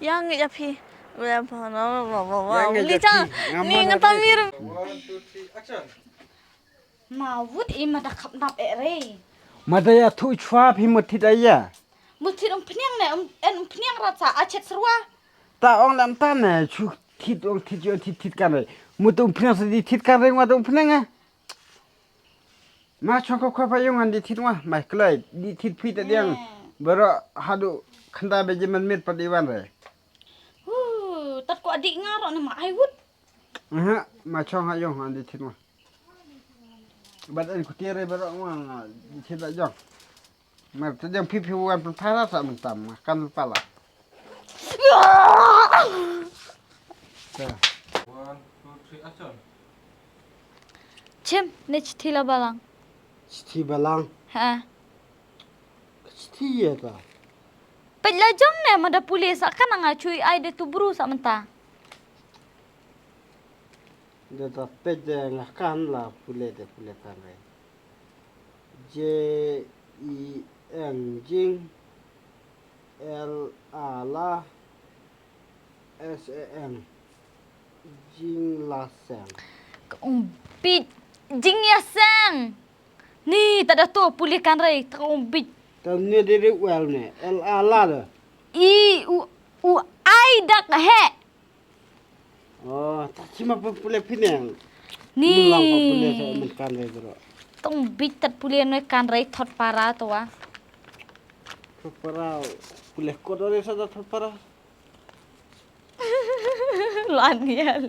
Yang ya pi. Berapa nama bawa. Ni cang. Ni ngata mir. 1, 2, 3 action Mawut ima dah kap nap ere. Madaya tu chua pi mutit aya. Mutit peniang ne peniang rasa acet serua. Ta ong lam ta ne chu tit ong tit yo tit kan re. Mutu pnang se di tit kan re wa tu pnang a. Ma chong ko kwa pa yung an di tit wa mai klai di tit pi ta diang. Bero hadu khanda be jeman mit pa diwan re. Tat ko adik ngarok nama aiwut. Aha ma chong ha yung an di tit wa. Bat an ku tire bero wa di tit da jong. Ma ta jong pi pi wan pa ra sa mun tam kan pala. 1, 2, 3 action Cem, ni citila balang. Sti balang. Ha. Sti ya ta. Pela jom ne mada polis akan nga cui ai de tu buru sak menta. Da ta pe de nga kan la pule kan re. J E N jing L A la S A N jing la sang. Bit jing ya sang. Ni tak ada tu polis kan rai tak bit. Ta ne de well ne L A la da. I u ai dak he. Oh, ta cima pa pule pinang. Ni. Lang pa pule sa men kan re bro. Tong bit tat polis noi kan rai thot para to wa. Para pule ko do sa thot para. Lan ya.